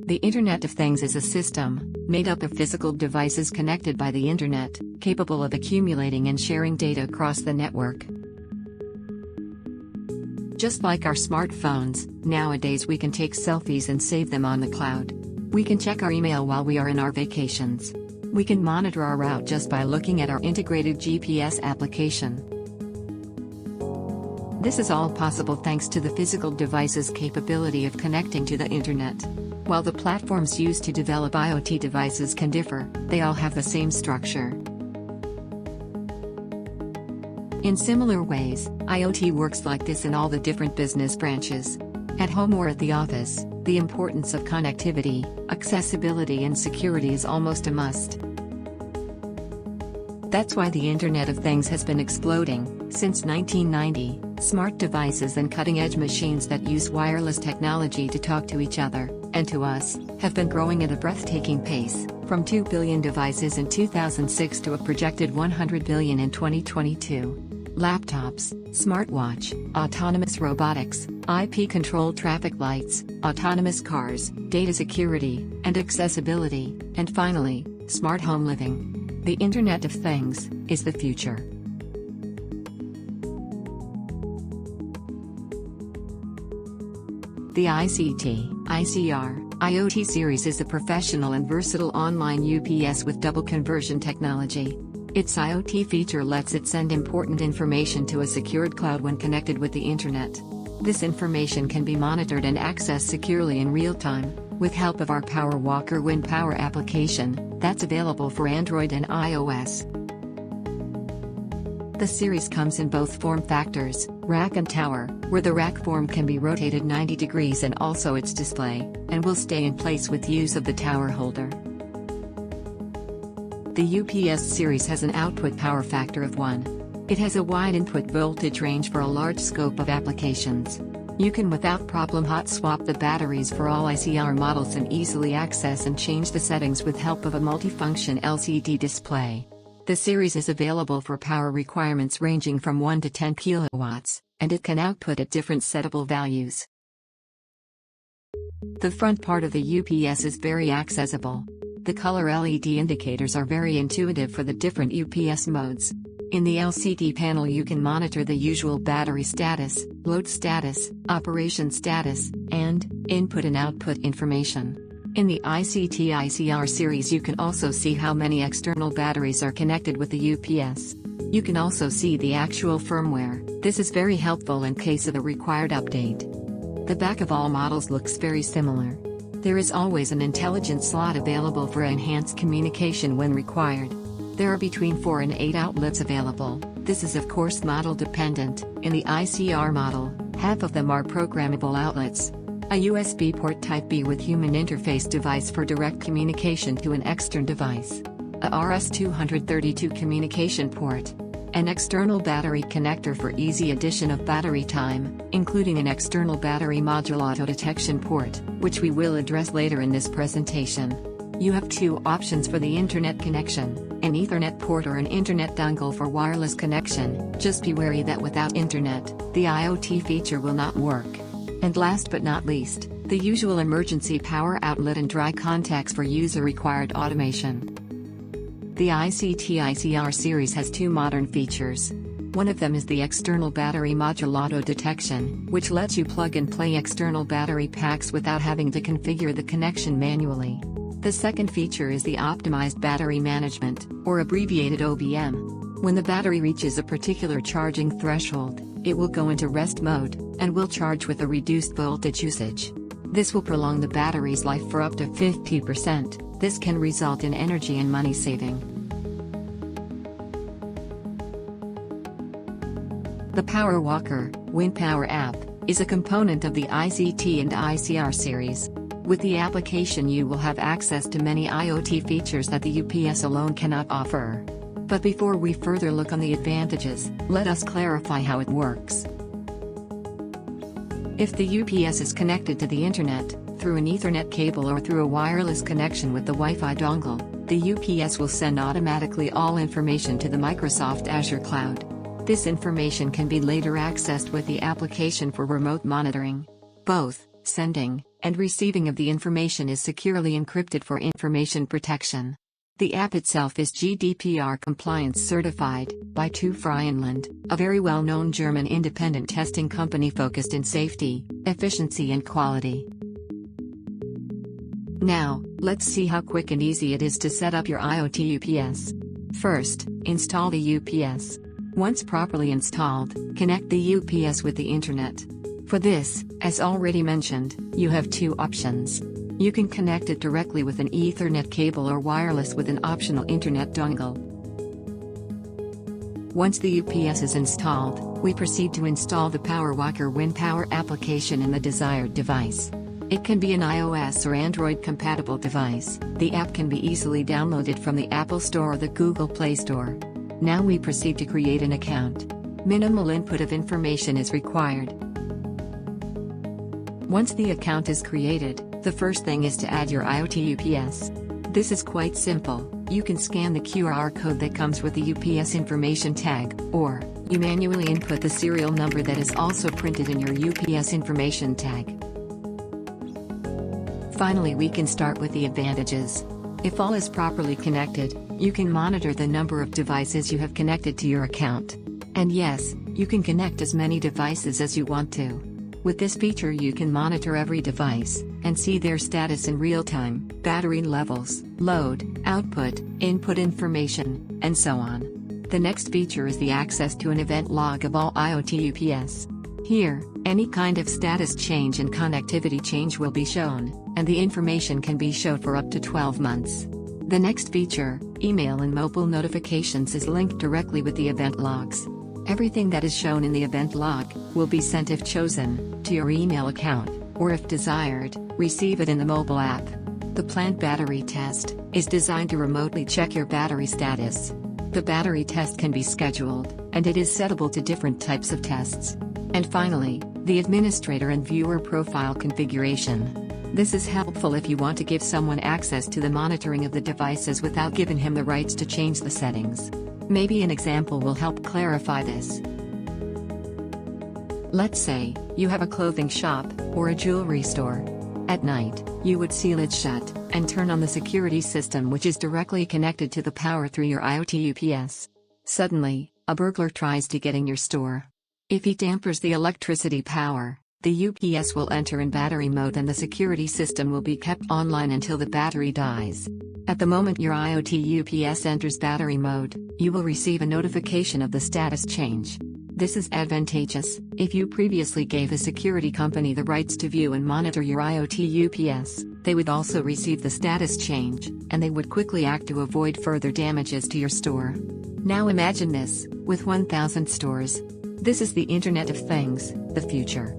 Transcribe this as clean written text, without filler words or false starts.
The Internet of Things is a system, made up of physical devices connected by the Internet, capable of accumulating and sharing data across the network. Just like our smartphones, nowadays we can take selfies and save them on the cloud. We can check our email while we are in our vacations. We can monitor our route just by looking at our integrated GPS application. This is all possible thanks to the physical device's capability of connecting to the Internet. While the platforms used to develop IoT devices can differ, they all have the same structure. In similar ways, IoT works like this in all the different business branches. At home or at the office, the importance of connectivity, accessibility and security is almost a must. That's why the Internet of Things has been exploding. Since 1990, smart devices and cutting-edge machines that use wireless technology to talk to each other, and to us, have been growing at a breathtaking pace, from 2 billion devices in 2006 to a projected 100 billion in 2022. Laptops, smartwatch, autonomous robotics, IP-controlled traffic lights, autonomous cars, data security, and accessibility, and finally, smart home living. The Internet of Things is the future. The ICR IoT series is a professional and versatile online UPS with double conversion technology. Its IoT feature lets it send important information to a secured cloud when connected with the Internet. This information can be monitored and accessed securely in real time, with help of our PowerWalker WinPower application, that's available for Android and iOS. The series comes in both form factors, rack and tower, where the rack form can be rotated 90 degrees and also its display, and will stay in place with use of the tower holder. The UPS series has an output power factor of 1. It has a wide input voltage range for a large scope of applications. You can without problem hot swap the batteries for all ICR models and easily access and change the settings with help of a multifunction LCD display. The series is available for power requirements ranging from 1 to 10 kilowatts, and it can output at different settable values. The front part of the UPS is very accessible. The color LED indicators are very intuitive for the different UPS modes. In the LCD panel you can monitor the usual battery status, load status, operation status, and input and output information. In the ICR series you can also see how many external batteries are connected with the UPS. You can also see the actual firmware. This is very helpful in case of a required update. The back of all models looks very similar. There is always an intelligent slot available for enhanced communication when required. There are between 4 and 8 outlets available. This is of course model dependent. In the ICR model, half of them are programmable outlets. A USB port Type B with human interface device for direct communication to an external device. A RS-232 communication port. An external battery connector for easy addition of battery time, including an external battery module auto detection port, which we will address later in this presentation. You have 2 options for the Internet connection, an Ethernet port or an Internet dongle for wireless connection. Just be wary that without Internet, the IoT feature will not work. And last but not least, the usual emergency power outlet and dry contacts for user-required automation. The ICR series has 2 modern features. One of them is the external battery module auto detection, which lets you plug and play external battery packs without having to configure the connection manually. The second feature is the optimized battery management, or abbreviated OBM. When the battery reaches a particular charging threshold, it will go into rest mode, and will charge with a reduced voltage usage. This will prolong the battery's life for up to 50%. This can result in energy and money saving. The PowerWalker WinPower App is a component of the ICT and ICR series. With the application you will have access to many IoT features that the UPS alone cannot offer. But before we further look on the advantages, let us clarify how it works. If the UPS is connected to the Internet, through an Ethernet cable or through a wireless connection with the Wi-Fi dongle, the UPS will send automatically all information to the Microsoft Azure cloud. This information can be later accessed with the application for remote monitoring. Both sending, and receiving of the information is securely encrypted for information protection. The app itself is GDPR compliance certified by TÜV Rheinland, a very well-known German independent testing company focused in safety, efficiency and quality. Now, let's see how quick and easy it is to set up your IoT UPS. First, install the UPS. Once properly installed, connect the UPS with the internet. For this, as already mentioned, you have two options. You can connect it directly with an Ethernet cable or wireless with an optional internet dongle. Once the UPS is installed, we proceed to install the PowerWalker WinPower application in the desired device. It can be an iOS or Android compatible device. The app can be easily downloaded from the Apple Store or the Google Play Store. Now we proceed to create an account. Minimal input of information is required. Once the account is created, the first thing is to add your IoT UPS. This is quite simple. You can scan the QR code that comes with the UPS information tag, or you manually input the serial number that is also printed in your UPS information tag. Finally, we can start with the advantages. If all is properly connected, you can monitor the number of devices you have connected to your account. And yes, you can connect as many devices as you want to. With this feature you can monitor every device, and see their status in real time, battery levels, load, output, input information, and so on. The next feature is the access to an event log of all IoT UPS. Here, any kind of status change and connectivity change will be shown, and the information can be shown for up to 12 months. The next feature, email and mobile notifications, is linked directly with the event logs. Everything that is shown in the event log will be sent if chosen to your email account, or if desired, receive it in the mobile app. The planned battery test is designed to remotely check your battery status. The battery test can be scheduled, and it is settable to different types of tests. And finally, the administrator and viewer profile configuration. This is helpful if you want to give someone access to the monitoring of the devices without giving him the rights to change the settings. Maybe an example will help clarify this. Let's say, you have a clothing shop, or a jewelry store. At night, you would seal it shut, and turn on the security system which is directly connected to the power through your IoT UPS. Suddenly, a burglar tries to get in your store. If he tampers the electricity power, the UPS will enter in battery mode and the security system will be kept online until the battery dies. At the moment your IoT UPS enters battery mode, you will receive a notification of the status change. This is advantageous if you previously gave a security company the rights to view and monitor your IoT UPS. They would also receive the status change, and they would quickly act to avoid further damages to your store. Now imagine this, with 1,000 stores. This is the Internet of Things, the future.